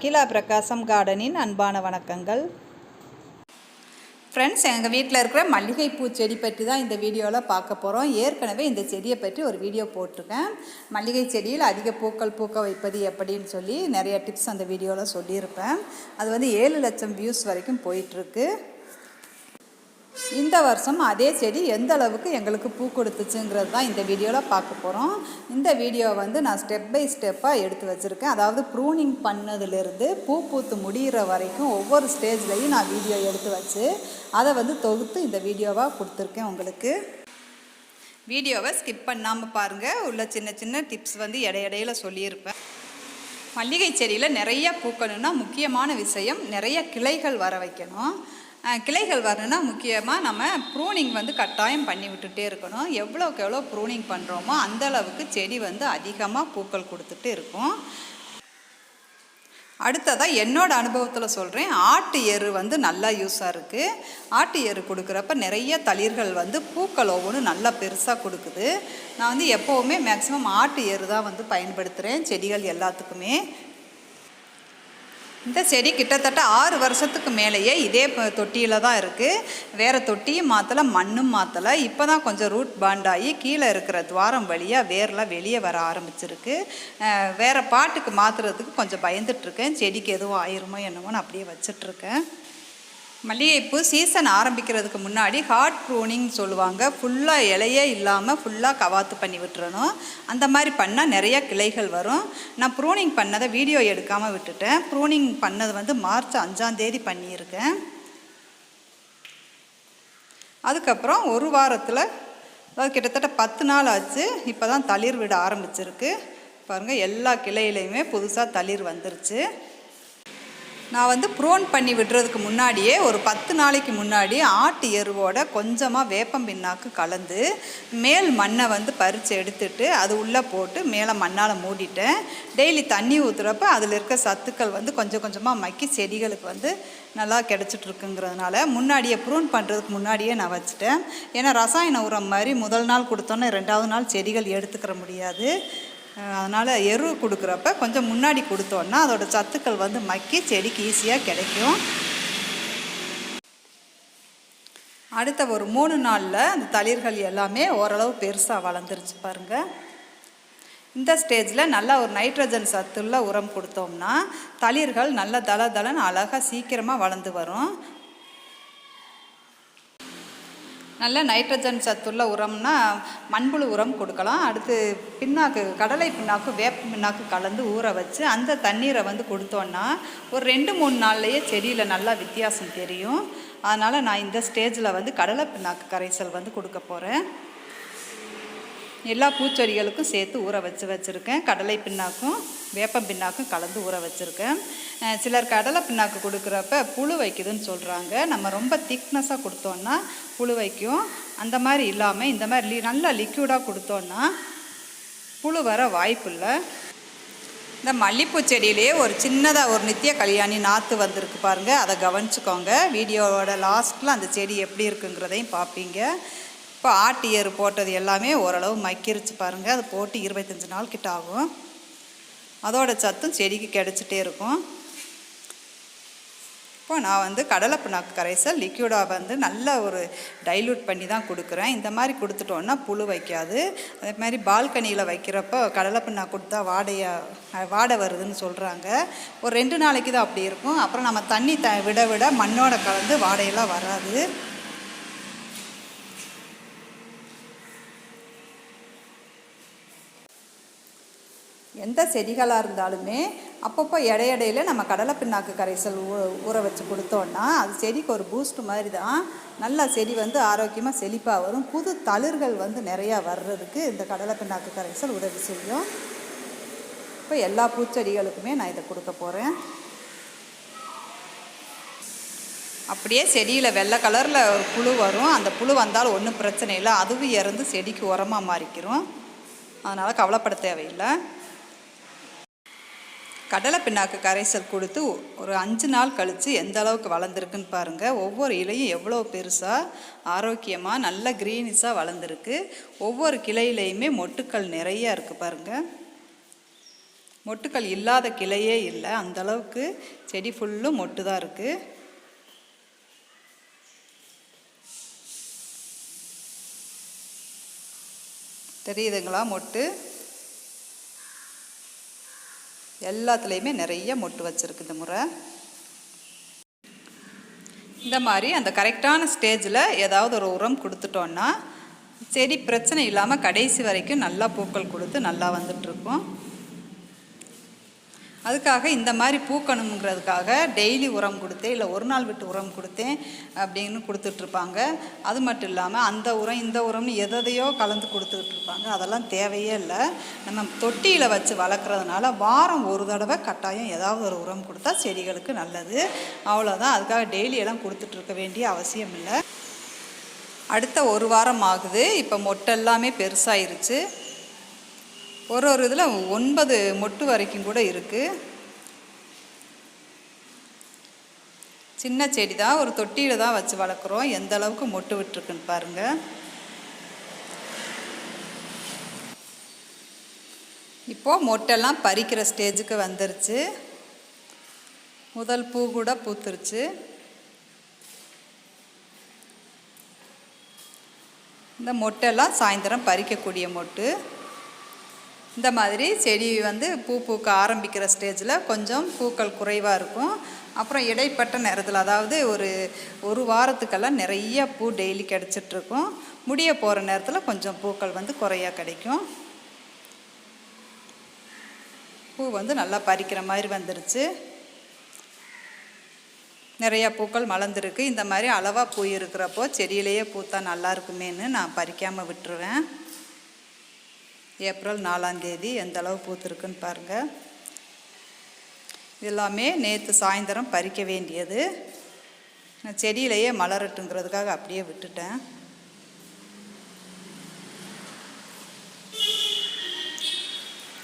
அகிலா பிரகாசம் கார்டனின் அன்பான வணக்கங்கள். ஃப்ரெண்ட்ஸ், எங்கள் வீட்டில் இருக்கிற மல்லிகைப்பூ செடி பற்றி தான் இந்த வீடியோவில் பார்க்க போகிறோம். ஏற்கனவே இந்த செடியை பற்றி ஒரு வீடியோ போட்டிருக்கேன். மல்லிகை செடியில் அதிக பூக்கள் பூக்க வைப்பது எப்படின்னு சொல்லி நிறைய டிப்ஸ் அந்த வீடியோவில் சொல்லியிருப்பேன். அது 7 லட்சம் வியூஸ் வரைக்கும் போயிட்டுருக்கு. இந்த வருஷம் அதே செடி எந்த அளவுக்கு எங்களுக்கு பூ கொடுத்துச்சுங்கிறது தான் இந்த வீடியோவில் பார்க்க போகிறோம். இந்த வீடியோ நான் ஸ்டெப் பை ஸ்டெப்பாக எடுத்து வச்சுருக்கேன். அதாவது ப்ரூனிங் பண்ணதுலேருந்து பூ பூத்து முடிகிற வரைக்கும் ஒவ்வொரு ஸ்டேஜ்லேயும் நான் வீடியோ எடுத்து வச்சு அதை தொகுத்து இந்த வீடியோவாக கொடுத்துருக்கேன். உங்களுக்கு வீடியோவை ஸ்கிப் பண்ணாமல் பாருங்கள். உள்ள சின்ன சின்ன டிப்ஸ் இடையிடையில் சொல்லியிருப்பேன். மல்லிகை செடியில் நிறைய பூக்கணுன்னா முக்கியமான விஷயம் நிறைய கிளைகள் வர வைக்கணும். கிளைகள் வரணுன்னா முக்கியமாக நம்ம ப்ரூனிங் கட்டாயம் பண்ணி விட்டுட்டே இருக்கணும். எவ்வளோக்கு எவ்வளோ ப்ரூனிங் பண்ணுறோமோ அந்தளவுக்கு செடி அதிகமாக பூக்கள் கொடுத்துட்டு இருக்கும். அடுத்ததாக என்னோடய அனுபவத்தில் சொல்கிறேன். ஆட்டு எரு நல்லா யூஸாக இருக்குது. ஆட்டு எரு கொடுக்குறப்ப நிறைய தளிர்கள் பூக்கள் ஒவ்வொன்றும் நல்லா பெருசாக கொடுக்குது. நான் எப்போவுமே மேக்ஸிமம் ஆட்டு எரு தான் பயன்படுத்துகிறேன் செடிகள் எல்லாத்துக்குமே. இந்த செடி கிட்டத்தட்ட 6 வருஷத்துக்கு மேலேயே இதே தொட்டியில் தான் இருக்குது. வேறு தொட்டியும் மாற்றலை, மண்ணும் மாற்றலை. இப்போ தான் கொஞ்சம் ரூட் பாண்டாகி கீழே இருக்கிற துவாரம் வழியாக வேர்லாம் வெளியே வர ஆரம்பிச்சிருக்கு. வேறு பாட்டுக்கு மாற்றுறதுக்கு கொஞ்சம் பயந்துட்டுருக்கேன். செடிக்கு எதுவும் ஆயிருமோ என்னமோன்னு அப்படியே வச்சிட்ருக்கேன். மல்லிகைப்பூ சீசன் ஆரம்பிக்கிறதுக்கு முன்னாடி ஹார்ட் ப்ரூனிங் சொல்லுவாங்க. ஃபுல்லாக இலையே இல்லாமல் ஃபுல்லாக கவாத்து பண்ணி விட்டுறணும். அந்த மாதிரி பண்ணால் நிறைய கிளைகள் வரும். நான் ப்ரூனிங் பண்ணதை வீடியோ எடுக்காமல் விட்டுட்டேன். ப்ரூனிங் பண்ணது மார்ச் 5ஆம் தேதி பண்ணியிருக்கேன். அதுக்கப்புறம் ஒரு வாரத்தில், அதாவது கிட்டத்தட்ட 10 நாள் ஆச்சு. இப்போ தான் தளிர் விட ஆரம்பிச்சிருக்கு. பாருங்கள், எல்லா கிளையிலையுமே புதுசாக தளிர் வந்துருச்சு. நான் ப்ரூன் பண்ணி விடுறதுக்கு முன்னாடியே ஒரு 10 நாளைக்கு முன்னாடி ஆட்டு எருவோட கொஞ்சமாக வேப்பம் பிண்ணாக்கு கலந்து மேல் மண்ணை பறித்து எடுத்துட்டு அது உள்ளே போட்டு மேலே மண்ணால் மூடிட்டேன். டெய்லி தண்ணி ஊற்றுறப்ப அதில் இருக்க சத்துக்கள் கொஞ்சம் கொஞ்சமாக மக்கி செடிகளுக்கு நல்லா கிடச்சிட்ருக்குங்கிறதுனால முன்னாடியே ப்ரூன் பண்ணுறதுக்கு முன்னாடியே நான் வச்சுட்டேன். ஏன்னா ரசாயன உரம் மாதிரி முதல் நாள் கொடுத்தோன்னே 2வது நாள் செடிகள் எடுத்துக்கிற முடியாது. அதனால் எரு கொடுக்குறப்ப கொஞ்சம் முன்னாடி கொடுத்தோன்னா அதோட சத்துக்கள் மக்கி செடிக்கு ஈஸியாக கிடைக்கும். அடுத்த ஒரு 3 நாளில் அந்த தளிர்கள் எல்லாமே ஓரளவு பெருசாக வளர்ந்துருச்சு பாருங்கள். இந்த ஸ்டேஜில் நல்லா ஒரு நைட்ரஜன் சத்துள்ள உரம் கொடுத்தோம்னா தளிர்கள் நல்லா தளன்னு அழகாக சீக்கிரமாக வளர்ந்து வரும். நல்ல நைட்ரஜன் சத்துள்ள உரம்னா மண்புழு உரம் கொடுக்கலாம். அடுத்து பின்னாக்கு, கடலை பின்னாக்கு, வேப்ப பின்னாக்கு கலந்து ஊற வச்சு அந்த தண்ணீரை கொடுத்தோன்னா ஒரு 2-3 நாள்லேயே செடியில் நல்லா வித்தியாசம் தெரியும். அதனால் நான் இந்த ஸ்டேஜில் கடலை பின்னாக்கு கரைசல் கொடுக்க போகிறேன். எல்லா பூச்செடிகளுக்கும் சேர்த்து ஊற வச்சுருக்கேன். கடலை பின்னாக்கும் வேப்பம் பின்னாக்கும் கலந்து ஊற வச்சுருக்கேன். சிலர் கடலை பின்னாக்கு கொடுக்குறப்ப புழு வைக்குதுன்னு சொல்கிறாங்க. நம்ம ரொம்ப திக்னஸாக கொடுத்தோன்னா புழு வைக்கும். அந்த மாதிரி இல்லாமல் இந்த மாதிரி நல்லா லிக்யூடாக கொடுத்தோன்னா புழு வர வாய்ப்பு இல்லை. இந்த மல்லிப்பூ செடியிலேயே ஒரு சின்னதாக ஒரு நித்திய கல்யாணி நாற்று வந்திருக்கு பாருங்கள். அதை கவனிச்சுக்கோங்க. வீடியோவோட லாஸ்ட்டில் அந்த செடி எப்படி இருக்குங்கிறதையும் பார்ப்பீங்க. இப்போ ஆட்டு எரு போட்டது எல்லாமே ஓரளவு மக்கிருச்சு பாருங்கள். அது போட்டு 25 நாள் கிட்ட ஆகும். அதோட சத்தும் செடிக்கு கிடச்சிட்டே இருக்கும். இப்போ நான் கடலை பிண்ணாக்கு கரைசல் லிக்யூடாக நல்ல ஒரு டைல்யூட் பண்ணி தான் கொடுக்குறேன். இந்த மாதிரி கொடுத்துட்டோன்னா புழு வைக்காது. அதே மாதிரி பால்கனியில் வைக்கிறப்போ கடலை பிண்ணாக்கு கொடுத்தா வாடை வருதுன்னு சொல்கிறாங்க. ஒரு 2 நாளைக்கு தான் அப்படி இருக்கும். அப்புறம் நம்ம தண்ணி விட மண்ணோட கலந்து வாடையெல்லாம் வராது. எந்த செடிகளாக இருந்தாலுமே அப்பப்போ இடையில நம்ம கடலை பிண்ணாக்கு கரைசல் ஊற வச்சு கொடுத்தோன்னா அது செடிக்கு ஒரு பூஸ்ட் மாதிரி தான். நல்லா செடி ஆரோக்கியமாக செழிப்பாக வரும். புது தளிர்கள் நிறையா வர்றதுக்கு இந்த கடலை பிண்ணாக்கு கரைசல் உதவி செய்யும். இப்போ எல்லா பூச்செடிகளுக்குமே நான் இதை கொடுக்க போகிறேன். அப்படியே செடியில் வெள்ளை கலரில் ஒரு புழு வரும். அந்த புழு வந்தாலும் ஒன்றும் பிரச்சனை இல்லை. அதுவும் இறந்து செடிக்கு உரமாக மாறிக்கிறோம். அதனால் கவலைப்பட தேவையில்லை. கடலை பிண்ணாக்கு கரைசல் கொடுத்து ஒரு 5 நாள் கழித்து எந்த அளவுக்கு வளர்ந்துருக்குன்னு பாருங்கள். ஒவ்வொரு இலையும் எவ்வளோ பெருசாக ஆரோக்கியமாக நல்ல க்ரீனிஷாக வளர்ந்துருக்கு. ஒவ்வொரு கிளையிலையுமே மொட்டுக்கள் நிறையா இருக்குது பாருங்கள். மொட்டுக்கள் இல்லாத கிளையே இல்லை, அந்தளவுக்கு செடி ஃபுல்லும் மொட்டு தான் இருக்குது. தெரியுதுங்களா? மொட்டு எல்லாத்துலேயுமே நிறைய மொட்டு வச்சுருக்கு இந்த முறை. இந்த மாதிரி அந்த கரெக்டான ஸ்டேஜில் ஏதாவது ஒரு உரம் கொடுத்துட்டோன்னா செடி பிரச்சனை இல்லாமல் கடைசி வரைக்கும் நல்லா பூக்கள் கொடுத்து நல்லா வந்துட்டுருக்கும். அதுக்காக இந்த மாதிரி பூக்கணுங்கிறதுக்காக டெய்லி உரம் கொடுத்தேன், இல்லை ஒரு நாள் விட்டு உரம் கொடுத்தேன் அப்படின்னு கொடுத்துட்ருப்பாங்க. அது மட்டும் இல்லாமல் அந்த உரம் இந்த உரம்னு எதையோ கலந்து கொடுத்துட்ருப்பாங்க. அதெல்லாம் தேவையே இல்லை. நம்ம தொட்டியில் வச்சு வளர்க்குறதுனால வாரம் ஒரு தடவை கட்டாயம் ஏதாவது ஒரு உரம் கொடுத்தா செடிகளுக்கு நல்லது. அவ்வளோதான். அதுக்காக டெய்லியெல்லாம் கொடுத்துட்ருக்க வேண்டிய அவசியம் இல்லை. அடுத்த ஒரு வாரம் ஆகுது. இப்போ மொட்டை எல்லாமே பெருசாயிருச்சு. ஒரு இதில் 9 மொட்டு வரைக்கும் கூட இருக்குது. சின்ன செடி தான், ஒரு தொட்டியில் தான் வச்சு வளர்க்குறோம். எந்த அளவுக்கு மொட்டு விட்டுருக்குன்னு பாருங்கள். இப்போது மொட்டெல்லாம் பறிக்கிற ஸ்டேஜுக்கு வந்துருச்சு. முதல் பூ கூட பூத்துருச்சு. இந்த மொட்டெல்லாம் சாயந்தரம் பறிக்கக்கூடிய மொட்டு. இந்த மாதிரி செடி பூ பூக்க ஆரம்பிக்கிற ஸ்டேஜில் கொஞ்சம் பூக்கள் குறைவாக இருக்கும். அப்புறம் இடைப்பட்ட நேரத்தில், அதாவது ஒரு வாரத்துக்கெல்லாம் நிறைய பூ டெய்லி கிடச்சிட்ருக்கும். முடிய போகிற நேரத்தில் கொஞ்சம் பூக்கள் குறையாக கிடைக்கும். பூ நல்லா பறிக்கிற மாதிரி வந்துருச்சு. நிறையா பூக்கள் மலர்ந்துருக்கு. இந்த மாதிரி அளவாக பூ இருக்கிறப்போ செடியிலேயே பூத்தா நல்லா இருக்குமேன்னு நான் பறிக்காமல் விட்டுருவேன். ஏப்ரல் 4ஆம் தேதி எந்த அளவு பூத்துருக்குன்னு பாருங்கள். எல்லாமே நேற்று சாயந்தரம் பறிக்க வேண்டியது. நான் செடியிலேயே மலரட்டுங்கிறதுக்காக அப்படியே விட்டுட்டேன்.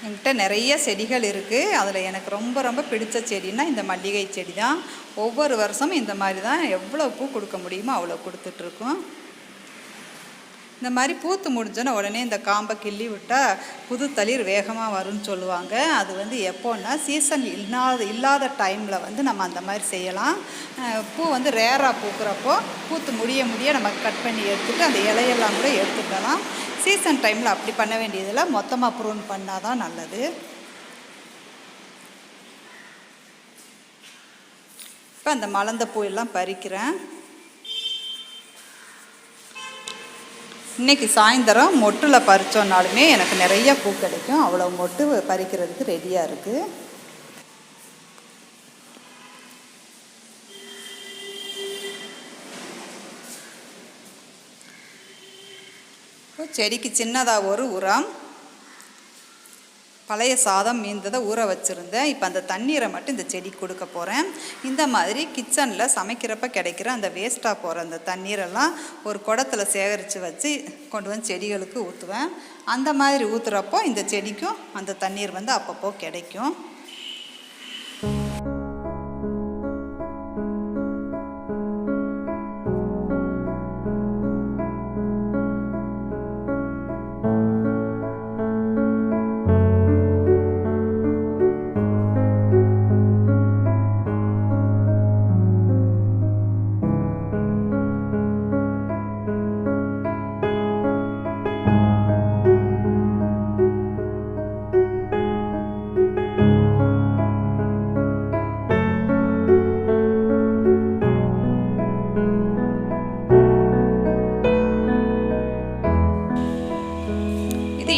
என்கிட்ட நிறைய செடிகள் இருக்குது. அதில் எனக்கு ரொம்ப ரொம்ப பிடிச்ச செடின்னா இந்த மல்லிகை செடி தான். ஒவ்வொரு வருஷமும் இந்த மாதிரி தான் எவ்வளோ பூ கொடுக்க முடியுமோ அவ்வளோ கொடுத்துட்ருக்கோம். இந்த மாதிரி பூத்து முடிஞ்சோன்னா உடனே இந்த காம்பை கிள்ளி விட்டால் புது தளிர் வேகமாக வரும்னு சொல்லுவாங்க. அது எப்போன்னா சீசன் இல்லாத டைமில் நம்ம அந்த மாதிரி செய்யலாம். பூ ரேராக பூக்கிறப்போ பூத்து முடிய நம்ம கட் பண்ணி எடுத்துகிட்டு அந்த இலையெல்லாம் கூட எடுத்துக்கலாம். சீசன் டைமில் அப்படி பண்ண வேண்டியதில் மொத்தமாக ப்ரூன் பண்ணால் தான் நல்லது. இப்போ அந்த மலர்ந்த பூ எல்லாம் பறிக்கிறேன். இன்றைக்கி சாயந்தரம் மொட்டில் பறித்தோன்னாலுமே எனக்கு நிறைய பூ கிடைக்கும். அவ்வளோ மொட்டு பறிக்கிறதுக்கு ரெடியாக இருக்குது. செடிக்கு சின்னதாக ஒரு உரம், பழைய சாதம் மீந்ததை ஊற வச்சுருந்தேன். இப்போ அந்த தண்ணீரை மட்டும் இந்த செடிக்கு கொடுக்க போகிறேன். இந்த மாதிரி கிச்சனில் சமைக்கிறப்ப கிடைக்கிற அந்த வேஸ்ட்டாக போகிற அந்த தண்ணீரெல்லாம் ஒரு குடத்தில் சேகரித்து வச்சு கொண்டு செடிகளுக்கு ஊற்றுவேன். அந்த மாதிரி ஊற்றுறப்போ இந்த செடிக்கும் அந்த தண்ணீர் அப்பப்போ கிடைக்கும்.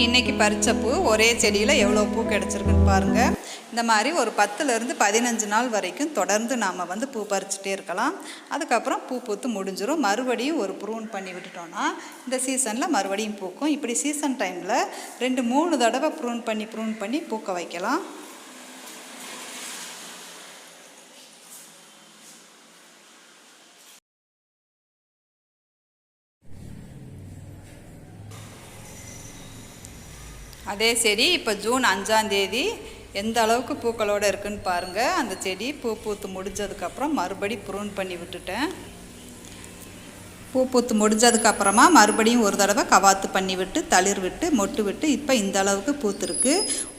இன்றைக்கி பறித்த பூ ஒரே செடியில் எவ்வளோ பூ கிடச்சிருக்குன்னு பாருங்கள். இந்த மாதிரி ஒரு 10லேருந்து 15 நாள் வரைக்கும் தொடர்ந்து நாம் பூ பறிச்சுட்டே இருக்கலாம். அதுக்கப்புறம் பூ பூத்து முடிஞ்சிடும். மறுபடியும் ஒரு ப்ரூன் பண்ணி விட்டுட்டோன்னா இந்த சீசனில் மறுபடியும் பூக்கும். இப்படி சீசன் டைமில் 2-3 தடவை ப்ரூன் பண்ணி பூக்க வைக்கலாம். அதே செடி இப்போ ஜூன் 5ஆம் தேதி எந்த அளவுக்கு பூக்களோடு இருக்குன்னு பாருங்கள். அந்த செடி பூ பூத்து முடிஞ்சதுக்கப்புறம் மறுபடி ப்ரூன் பண்ணி விட்டுட்டேன். பூ பூத்து முடிஞ்சதுக்கப்புறமா மறுபடியும் ஒரு தடவை கவாத்து பண்ணி விட்டு தளிர் விட்டு மொட்டு விட்டு இப்போ இந்த அளவுக்கு பூத்துருக்கு.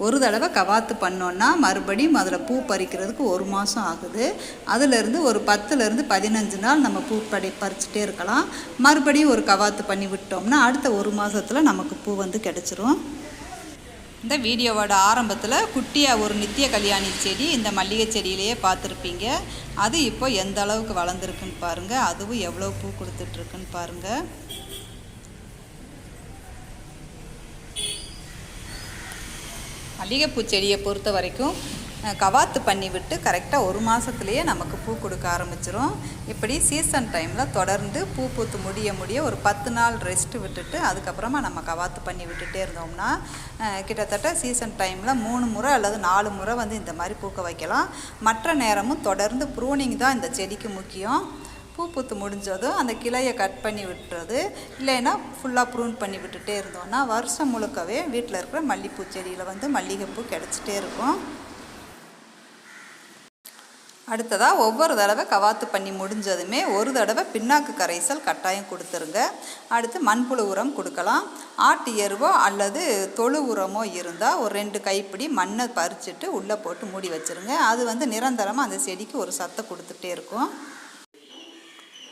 ஒரு தடவை கவாத்து பண்ணோன்னா மறுபடியும் அதில் பூ பறிக்கிறதுக்கு 1 மாதம் ஆகுது. அதிலேருந்து ஒரு 10லேருந்து 15 நாள் நம்ம பூ பறிச்சுட்டே இருக்கலாம். மறுபடியும் ஒரு கவாத்து பண்ணி விட்டோம்னா அடுத்த 1 மாதத்தில் நமக்கு பூ வந்து கிடச்சிரும். இந்த வீடியோவோட ஆரம்பத்தில் குட்டியாக ஒரு நித்திய கல்யாணி செடி இந்த மல்லிகை செடியிலேயே பார்த்துருப்பீங்க. அது இப்போ எந்த அளவுக்கு வளர்ந்துருக்குன்னு பாருங்கள். அதுவும் எவ்வளோ பூ கொடுத்துட்ருக்குன்னு பாருங்கள். மல்லிகைப்பூ செடியை பொறுத்த வரைக்கும் கவாத்து பண்ணி விட்டு கரெக்டாக 1 மாதத்துலேயே நமக்கு பூ கொடுக்க ஆரம்பிச்சிரும். இப்படி சீசன் டைமில் தொடர்ந்து பூ பூத்து முடிய ஒரு 10 நாள் ரெஸ்ட்டு விட்டுட்டு அதுக்கப்புறமா நம்ம கவாத்து பண்ணி விட்டுட்டே இருந்தோம்னா கிட்டத்தட்ட சீசன் டைமில் 3 முறை அல்லது 4 முறை வந்து இந்த மாதிரி பூக்க வைக்கலாம். மற்ற நேரமும் தொடர்ந்து ப்ரூனிங் தான் இந்த செடிக்கு முக்கியம். பூ பூத்து முடிஞ்சதும் அந்த கிளையை கட் பண்ணி விட்டுறது, இல்லைன்னா ஃபுல்லாக ப்ரூன் பண்ணி விட்டுட்டே இருந்தோம்னா வருஷம் முழுக்கவே வீட்டில் இருக்கிற மல்லிகைப்பூ செடியில் வந்து மல்லிகைப்பூ கிடச்சிட்டே இருக்கும். அடுத்ததாக ஒவ்வொரு தடவை கவாத்து பண்ணி முடிஞ்சதுமே ஒரு தடவை பின்னாக்கு கரைசல் கட்டாயம் கொடுத்துருங்க. அடுத்து மண்புழு உரம் கொடுக்கலாம். ஆட்டு எருவோ அல்லது தொழு உரமோ இருந்தால் ஒரு 2 கைப்பிடி மண்ணை பறிச்சுட்டு உள்ளே போட்டு மூடி வச்சுருங்க. அது வந்து நிரந்தரமாக அந்த செடிக்கு ஒரு சத்தை கொடுத்துட்டே இருக்கும்.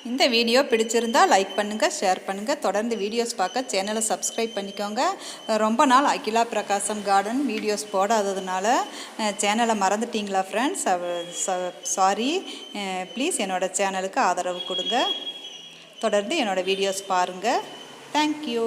இந்த வீடியோ பிடிச்சிருந்தால் லைக் பண்ணுங்கள், ஷேர் பண்ணுங்கள். தொடர்ந்து வீடியோஸ் பார்க்க சேனலை சப்ஸ்கிரைப் பண்ணிக்கோங்க. ரொம்ப நாள் அகிலா பிரகாசம் கார்டன் வீடியோஸ் போடாததுனால சேனலை மறந்துட்டிங்களா ஃப்ரெண்ட்ஸ்? சாரி. ப்ளீஸ் என்னோடய சேனலுக்கு ஆதரவு கொடுங்க. தொடர்ந்து என்னோடய வீடியோஸ் பாருங்கள். தேங்க்யூ.